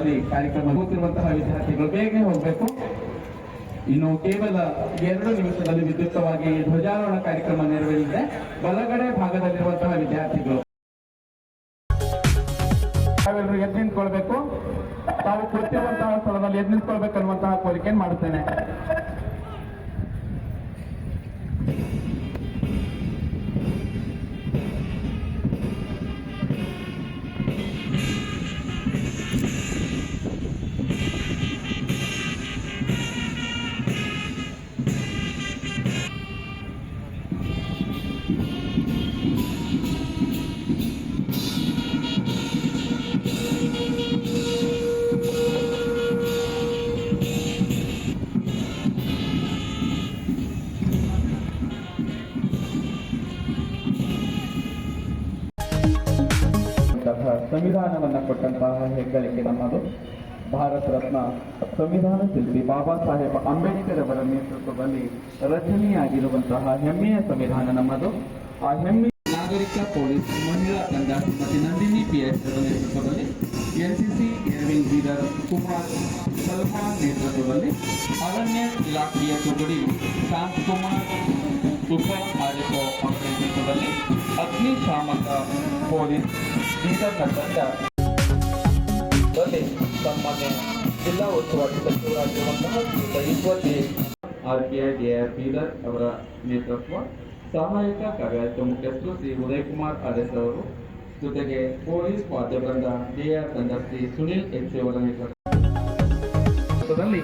ಕಾರ್ಯಕ್ರಮ ಹೋಗುತ್ತಿರುವಂತಹ ವಿದ್ಯಾರ್ಥಿಗಳು ಬೇಗ ಹೋಗಬೇಕು. ಇನ್ನು ಕೇವಲ 2 ನಿಮಿಷದಲ್ಲಿ ವಿದ್ಯುಕ್ತವಾಗಿ ಧ್ವಜಾರೋಹಣ ಕಾರ್ಯಕ್ರಮ ನೆರವೇರಿದೆ. ಬಲಗಡೆ ಭಾಗದಲ್ಲಿರುವಂತಹ ವಿದ್ಯಾರ್ಥಿಗಳು ತಾವೆಲ್ಲರೂ ಎದ್ದು ನಿಂತ್ಕೊಳ್ಬೇಕು. ತಾವು ಕೂತಿರುವಂತಹ ಸ್ಥಳದಲ್ಲಿ ಎದ್ದು ನಿಂತ್ಕೊಳ್ಬೇಕನ್ನುವಂತಹ ಕೋರಿಕೆಯನ್ನು ಮಾಡುತ್ತೇನೆ. ಸಂವಿಧಾನವನ್ನು ಕೊಟ್ಟಂತಹ ಹೆಗ್ಗಳಿಕೆ ನಮ್ಮದು. ಭಾರತ ರತ್ನ ಸಂವಿಧಾನ ಶಿಲ್ಪಿ ಬಾಬಾ ಸಾಹೇಬ್ ಅಂಬೇಡ್ಕರ್ ಅವರ ನೇತೃತ್ವದಲ್ಲಿ ರಚನೆಯಾಗಿರುವಂತಹ ಹೆಮ್ಮೆಯ ಸಂವಿಧಾನ ನಮ್ಮದು. ಆ ಹೆಮ್ಮೆ ನಾಗರಿಕ ಪೊಲೀಸ್ ಮಹಿಳಾ ತಂಡ ಶ್ರೀಮತಿ ನಂದಿನಿ PS ಅವರ ನೇತೃತ್ವದಲ್ಲಿ, NCC ಏರ್ವಿಂಗ್ ಬೀದರ್ ಕುಮಾರ್ ಸಲ್ಮಾನ್ ನೇತೃತ್ವದಲ್ಲಿ, ಅರಣ್ಯ ಇಲಾಖೆಯ ತುಕಡಿ ಶಾಂತಕುಮಾರ್ ಉಪ RFO ಅವರ ನೇತೃತ್ವದಲ್ಲಿ, ಅಗ್ನಿಶಾಮಕ ಪೊಲೀಸ್ ಬೀದರ್ನ ತಂಡದಲ್ಲಿ ಸನ್ಮಾನ್ಯ ಜಿಲ್ಲಾ ಉಸ್ತುವಾರಿ ಸಚಿವರಾಗಿರುವಂತಹ RPI DIR ಬೀದರ್ ಅವರ ನೇತೃತ್ವ, ಸಹಾಯಕ ಕಾರ್ಯಾಲಯ ಮುಖ್ಯಸ್ಥರು ಶ್ರೀ ಉದಯ್ ಕುಮಾರ್ RS ಅವರು, ಜೊತೆಗೆ ಪೊಲೀಸ್ ವಾದ್ಯವೃಂದ DIR ತಂಡ ಶ್ರೀ ಸುನಿಲ್ HC ಅವರ ನೇತೃತ್ವದಲ್ಲಿ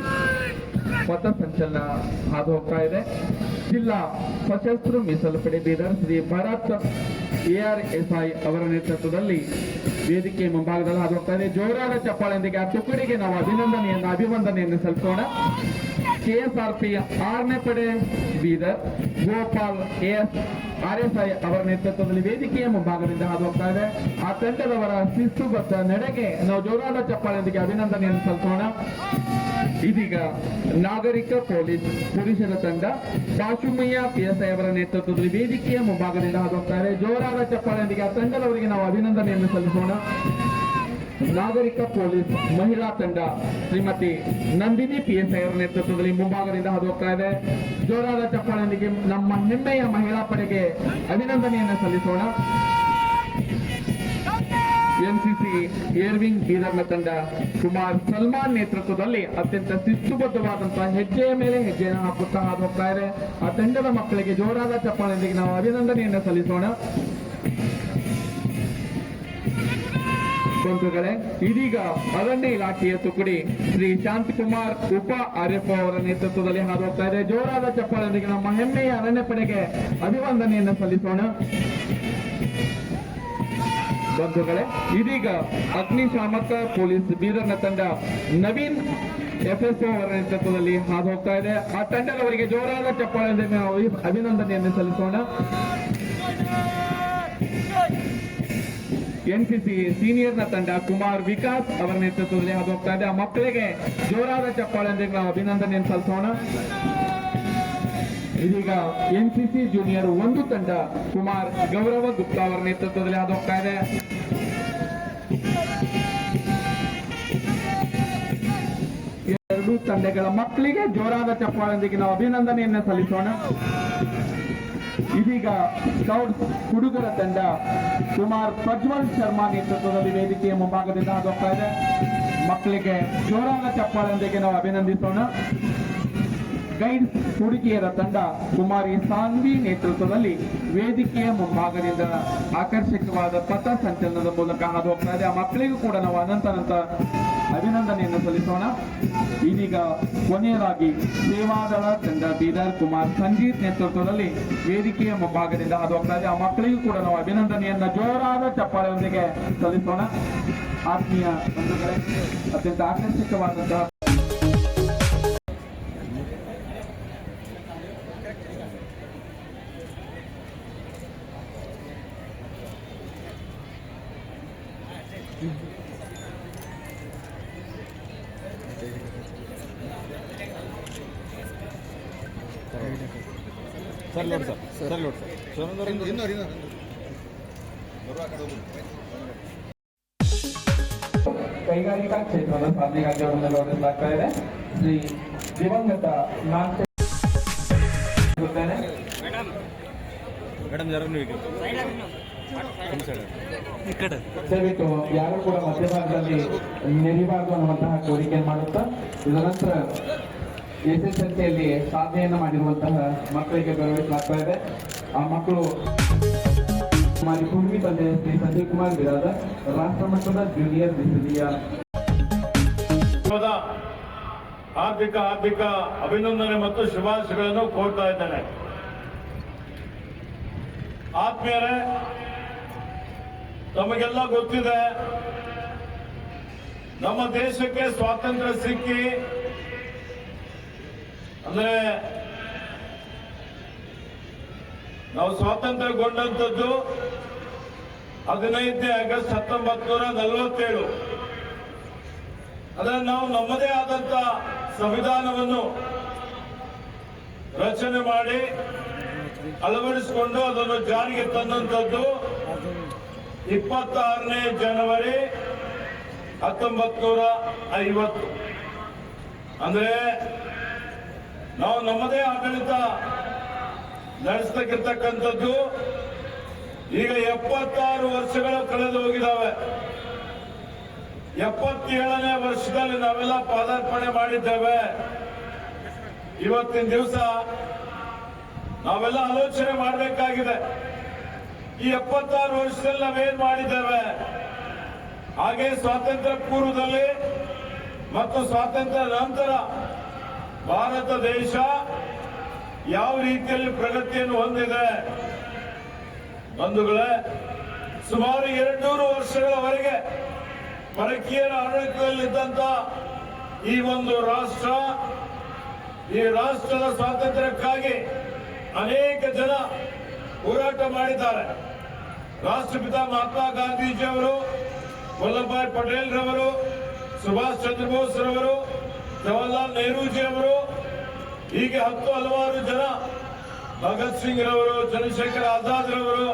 ಪಥ ಸಂಚಲನ ಹಾದು ಹೋಗ್ತಾ ಇದೆ. ಜಿಲ್ಲಾ ಸಶಸ್ತ್ರ ಮೀಸಲು ಪಡೆ ಬೀದರ್ ಶ್ರೀ ಭರತ್ ARSI ಅವರ ನೇತೃತ್ವದಲ್ಲಿ ವೇದಿಕೆ ಮುಂಭಾಗದಲ್ಲಿ ಹಾದು ಹೋಗ್ತಾ ಇದೆ. ಜೋರಾದ ಚಪ್ಪಾಳೆಯೊಂದಿಗೆ ಆ ತುಕಡಿಗೆ ನಾವು ಅಭಿವಂದನೆಯನ್ನು ಸಲ್ಲಿಸೋಣ. KSRP 6ನೇ ಪಡೆ ಬೀದರ್ ಗೋಪಾಲ್ RSI ಅವರ ನೇತೃತ್ವದಲ್ಲಿ ವೇದಿಕೆಯ ಮುಂಭಾಗದಿಂದ ಹಾದು ಹೋಗ್ತಾ ಇದೆ. ಆ ತಂಡದವರ ಶಿಸ್ತುಬದ್ಧ ನಡೆಗೆ ನಾವು ಜೋರಾದ ಚಪ್ಪಾಳೆಯೊಂದಿಗೆ ಅಭಿನಂದನೆಯನ್ನು ಸಲ್ಲಿಸೋಣ. ಇದೀಗ ನಾಗರಿಕ ಪೊಲೀಸ್ ಪುರುಷರ ತಂಡ ಕಾಶುಮಯ್ಯ PSI ಅವರ ನೇತೃತ್ವದಲ್ಲಿ ವೇದಿಕೆಯ ಮುಂಭಾಗದಿಂದ ಹಾದು ಹೋಗ್ತಾ ಇದೆ. ಜೋರಾದ ಚಪ್ಪಾಳೆಯೊಂದಿಗೆ ಆ ತಂಡದವರಿಗೆ ನಾವು ಅಭಿನಂದನೆಯನ್ನು ಸಲ್ಲಿಸೋಣ. ನಾಗರಿಕ ಪೊಲೀಸ್ ಮಹಿಳಾ ತಂಡ ಶ್ರೀಮತಿ ನಂದಿನಿ PSI ಅವರ ನೇತೃತ್ವದಲ್ಲಿ ಮುಂಭಾಗದಿಂದ ಹಾದು ಹೋಗ್ತಾ ಇದೆ. ಜೋರಾದ ಚಪ್ಪಾಳೆಯೊಂದಿಗೆ ನಮ್ಮ ಹೆಮ್ಮೆಯ ಮಹಿಳಾ ಪಡೆಗೆ ಅಭಿನಂದನೆಯನ್ನು ಸಲ್ಲಿಸೋಣ. NCC ಏರ್ವಿಂಗ್ ಬೀದರ್ನ ತಂಡ ಕುಮಾರ್ ಸಲ್ಮಾನ್ ನೇತೃತ್ವದಲ್ಲಿ ಅತ್ಯಂತ ಶಿಸ್ತುಬದ್ಧವಾದಂತಹ ಹೆಜ್ಜೆಯ ಮೇಲೆ ಹೆಜ್ಜೆಯನ್ನು ಹಾಕುತ್ತಾ ಹಾದು ಹೋಗ್ತಾ ಇದೆ. ಆ ತಂಡದ ಮಕ್ಕಳಿಗೆ ಜೋರಾದ ಚಪ್ಪಾಳೆಯೊಂದಿಗೆ ನಾವು ಅಭಿನಂದನೆಯನ್ನು ಸಲ್ಲಿಸೋಣ. ಬಂಧುಗಳೇ, ಇದೀಗ ಅರಣ್ಯ ಇಲಾಖೆಯ ತುಕಡಿ ಶ್ರೀ ಶಾಂತಕುಮಾರ್ ಉಪ RFO ಅವರ ನೇತೃತ್ವದಲ್ಲಿ ಹಾದು ಹೋಗ್ತಾ ಇದೆ. ಜೋರಾದ ಚಪ್ಪಾಳೆಯೊಂದಿಗೆ ನಮ್ಮ ಹೆಮ್ಮೆಯ ಅರಣ್ಯ ಪಡೆಗೆ ಅಭಿವಂದನೆಯನ್ನು ಸಲ್ಲಿಸೋಣ. ಬಂಧುಗಳೇ, ಇದೀಗ ಅಗ್ನಿಶಾಮಕ ಪೊಲೀಸ್ ಬೀದರ್ನ ತಂಡ ನವೀನ್ FSO ಅವರ ನೇತೃತ್ವದಲ್ಲಿ ಹಾದು ಹೋಗ್ತಾ ಇದೆ. ಆ ತಂಡದವರಿಗೆ ಜೋರಾದ ಚಪ್ಪಾಳೆಯೊಂದಿಗೆ ನಾವು ಅಭಿನಂದನೆಯನ್ನು ಸಲ್ಲಿಸೋಣ. NCC ಸೀನಿಯರ್ನ ತಂಡ ಕುಮಾರ್ ವಿಕಾಸ್ ಅವರ ನೇತೃತ್ವದಲ್ಲಿ ಹಾದು ಹೋಗ್ತಾ ಇದೆ. ಆ ಮಕ್ಕಳಿಗೆ ಜೋರಾದ ಚಪ್ಪಾಳೆಯೊಂದಿಗೆ ನಾವು ಅಭಿನಂದನೆಯನ್ನು ಸಲ್ಲಿಸೋಣ. ಇದೀಗ NCC ಜೂನಿಯರ್ 1 ತಂಡ ಕುಮಾರ್ ಗೌರವ ಗುಪ್ತಾ ಅವರ ನೇತೃತ್ವದಲ್ಲಿ ಹಾದು ಹೋಗ್ತಾ ಇದೆ. ಎರಡೂ ತಂಡಗಳ ಮಕ್ಕಳಿಗೆ ಜೋರಾದ ಚಪ್ಪಾಳೆಯೊಂದಿಗೆ ನಾವು ಅಭಿನಂದನೆಯನ್ನು ಸಲ್ಲಿಸೋಣ. ಇದೀಗ ಸ್ಕೌಟ್ಸ್ ಹುಡುಗರ ತಂಡ ಕುಮಾರ್ ಪ್ರಜ್ವಲ್ ಶರ್ಮಾ ನೇತೃತ್ವದಲ್ಲಿ ವೇದಿಕೆಯ ಮುಂಭಾಗದಿಂದ ಹಾದು ಹೋಗ್ತಾ ಇದೆ. ಮಕ್ಕಳಿಗೆ ಜೋರಾದ ಚಪ್ಪಾಳೆಯೊಂದಿಗೆ ನಾವು ಅಭಿನಂದಿಸೋಣ. ಗೈಡ್ಸ್ ಹುಡುಗಿಯರ ತಂಡ ಕುಮಾರಿ ಸಾನ್ವಿ ನೇತೃತ್ವದಲ್ಲಿ ವೇದಿಕೆಯ ಮುಂಭಾಗದಿಂದ ಆಕರ್ಷಕವಾದ ಪಥ ಸಂಚಲನದ ಮೂಲಕ ಹಾದು ಹೋಗ್ತಾ ಇದೆ. ಆ ಮಕ್ಕಳಿಗೂ ಕೂಡ ನಾವು ಅನಂತ ಅಭಿನಂದನೆಯನ್ನು ಸಲ್ಲಿಸೋಣ. ಇದೀಗ ಕೊನೆಯದಾಗಿ ಸೇವಾದಳ ತಂಡ ಬೀದರ್ ಕುಮಾರ್ ಸಂಗೀತ್ ನೇತೃತ್ವದಲ್ಲಿ ವೇದಿಕೆಯ ಮುಂಭಾಗದಿಂದ ಹಾದು ಹೋಗ್ತಾ ಇದೆ. ಆ ಮಕ್ಕಳಿಗೂ ಕೂಡ ನಾವು ಅಭಿನಂದನೆಯನ್ನ ಜೋರಾದ ಚಪ್ಪಾಳೆಯೊಂದಿಗೆ ಸಲ್ಲಿಸೋಣ. ಆತ್ಮೀಯ ಬಂಧುಗಳೇ, ಅತ್ಯಂತ ಆಕರ್ಷಕವಾದಂತಹ ಸರ್ ಲೋಡ್ ಸರ್ ಲೋಡ್ ಸರ್ ಇನ್ನೂ ಕೈಗಾರಿಕಾ ಕ್ಷೇತ್ರದ ಸಾಧನೆಗಾಗಿ ಅವರನ್ನು ಗೌರವಿಸಲಾಗ್ತಾ ಇದೆ. ಶ್ರೀ ದಿವಂಗತ ನಾಲ್ಕು ಮೇಡಮ್ ಯಾರನ್ನು ದಯವಿಟ್ಟು ಯಾರು ಕೂಡ ಮಧ್ಯಭಾಗದಲ್ಲಿ ನೆರಿಬಾರದು ಅನ್ನುವಂತಹ ಕೋರಿಕೆಯನ್ನು ಮಾಡುತ್ತಾ ಇದರ ನಂತರ SSLCಯಲ್ಲಿ ಸಾಧನೆಯನ್ನು ಮಾಡಿರುವಂತಹ ಮಕ್ಕಳಿಗೆ ಗೌರವಿಸಲಾಗ್ತಾ ಇದೆ. ಆ ಮಕ್ಕಳು ಹಮಾರಿ ಪೂರ್ವಿ ತಂದೆ ಶ್ರೀ ಸಂಜೀವ್ ಕುಮಾರ್ ಬಿರಾದರ್ ರಾಷ್ಟ್ರಮಟ್ಟದ ಜೂನಿಯರ್ ವಿಶ್ವವಿದ್ಯಾಲಯ ಹಾರ್ದಿಕ ಅಭಿನಂದನೆ ಮತ್ತು ಶುಭಾಶಯಗಳನ್ನು ಕೋರ್ತಾ ಇದ್ದೇನೆ. ಆತ್ಮೀಯರೇ, ತಮಗೆಲ್ಲ ಗೊತ್ತಿದೆ, ನಮ್ಮ ದೇಶಕ್ಕೆ ಸ್ವಾತಂತ್ರ್ಯ ಸಿಕ್ಕಿ ಅಂದ್ರೆ ನಾವು ಸ್ವಾತಂತ್ರ್ಯಗೊಂಡಂಥದ್ದು 15ನೇ ಆಗಸ್ಟ್ 1947. ಅಂದ್ರೆ ನಾವು ನಮ್ಮದೇ ಆದಂತ ಸಂವಿಧಾನವನ್ನು ರಚನೆ ಮಾಡಿ ಅಳವಡಿಸಿಕೊಂಡು ಅದನ್ನು ಜಾರಿಗೆ ತಂದಂಥದ್ದು 26ನೇ ಜನವರಿ 1950. ಅಂದ್ರೆ ನಾವು ನಮ್ಮದೇ ಆಡಳಿತ ನಡೆಸತಕ್ಕಿರ್ತಕ್ಕಂಥದ್ದು ಈಗ 76 ವರ್ಷಗಳು ಕಳೆದು ಹೋಗಿದ್ದಾವೆ. 77ನೇ ವರ್ಷದಲ್ಲಿ ನಾವೆಲ್ಲ ಪಾದಾರ್ಪಣೆ ಮಾಡಿದ್ದೇವೆ. ಇವತ್ತಿನ ದಿವಸ ನಾವೆಲ್ಲ ಆಲೋಚನೆ ಮಾಡಬೇಕಾಗಿದೆ, ಈ 76 ವರ್ಷದಲ್ಲಿ ನಾವೇನ್ ಮಾಡಿದ್ದೇವೆ. ಹಾಗೆ ಸ್ವಾತಂತ್ರ್ಯ ಪೂರ್ವದಲ್ಲಿ ಮತ್ತು ಸ್ವಾತಂತ್ರ್ಯ ನಂತರ ಭಾರತ ದೇಶ ಯಾವ ರೀತಿಯಲ್ಲಿ ಪ್ರಗತಿಯನ್ನು ಹೊಂದಿದೆ. ಬಂಧುಗಳೇ, ಸುಮಾರು 200 ವರ್ಷಗಳವರೆಗೆ ಪರಕೀಯರ ಆಡಳಿತದಲ್ಲಿದ್ದಂತ ಈ ಒಂದು ರಾಷ್ಟ್ರ, ಈ ರಾಷ್ಟ್ರದ ಸ್ವಾತಂತ್ರ್ಯಕ್ಕಾಗಿ ಅನೇಕ ಜನ ಹೋರಾಟ ಮಾಡಿದ್ದಾರೆ. ರಾಷ್ಟ್ರಪಿತ ಮಹಾತ್ಮ ಗಾಂಧೀಜಿಯವರು, ವಲ್ಲಭಭಾಯ್ ಪಟೇಲ್ ರವರು, ಸುಭಾಷ್ ಚಂದ್ರ ಬೋಸ್ ರವರು, ಜವಾಹರ್ಲಾಲ್ ನೆಹರೂಜಿಯವರು, ಹೀಗೆ ಹಲವಾರು ಜನ, ಭಗತ್ ಸಿಂಗ್ ರವರು, ಚಂದ್ರಶೇಖರ್ ಆಜಾದ್ ರವರು,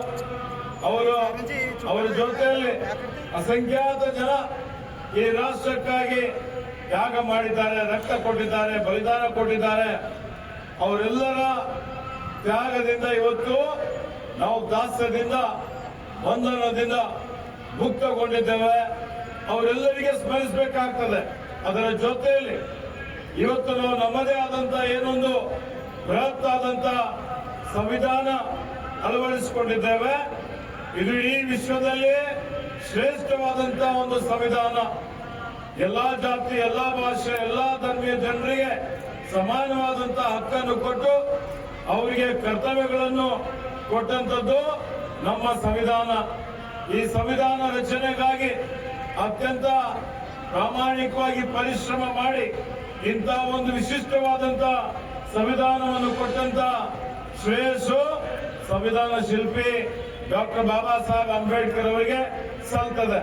ಅವರ ಜೊತೆಯಲ್ಲಿ ಅಸಂಖ್ಯಾತ ಜನ ಈ ರಾಷ್ಟ್ರಕ್ಕಾಗಿ ತ್ಯಾಗ ಮಾಡಿದ್ದಾರೆ, ರಕ್ತ ಕೊಟ್ಟಿದ್ದಾರೆ, ಬಲಿದಾನ ಕೊಟ್ಟಿದ್ದಾರೆ. ಅವರೆಲ್ಲರ ತ್ಯಾಗದಿಂದ ಇವತ್ತು ನಾವು ದಾಸ್ಯದಿಂದ, ಬಂಧನದಿಂದ ಮುಕ್ತಗೊಂಡಿದ್ದೇವೆ. ಅವರೆಲ್ಲರಿಗೆ ಸ್ಮರಿಸಬೇಕಾಗ್ತದೆ. ಅದರ ಜೊತೆಯಲ್ಲಿ ಇವತ್ತು ನಾವು ನಮ್ಮದೇ ಆದಂತ ಏನೊಂದು ಬೃಹತ್ ಆದಂತ ಸಂವಿಧಾನ ಅಳವಡಿಸಿಕೊಂಡಿದ್ದೇವೆ. ಇದು ಇಡೀ ವಿಶ್ವದಲ್ಲಿ ಶ್ರೇಷ್ಠವಾದಂತಹ ಒಂದು ಸಂವಿಧಾನ. ಎಲ್ಲಾ ಜಾತಿ, ಎಲ್ಲಾ ಭಾಷೆ, ಎಲ್ಲಾ ಧರ್ಮೀಯ ಜನರಿಗೆ ಸಮಾನವಾದಂತಹ ಹಕ್ಕನ್ನು ಕೊಟ್ಟು ಅವರಿಗೆ ಕರ್ತವ್ಯಗಳನ್ನು ಕೊಟ್ಟಂತದ್ದು ನಮ್ಮ ಸಂವಿಧಾನ. ಈ ಸಂವಿಧಾನ ರಚನೆಗಾಗಿ ಅತ್ಯಂತ ಪ್ರಾಮಾಣಿಕವಾಗಿ ಪರಿಶ್ರಮ ಮಾಡಿ ಇಂತಹ ಒಂದು ವಿಶಿಷ್ಟವಾದಂತ ಸಂವಿಧಾನವನ್ನು ಕೊಟ್ಟಂತ ಶ್ರೇಯಸ್ಸು ಸಂವಿಧಾನ ಶಿಲ್ಪಿ ಡಾಕ್ಟರ್ ಬಾಬಾ ಸಾಹೇಬ್ ಅಂಬೇಡ್ಕರ್ ಅವರಿಗೆ ಸಲ್ತದೆ.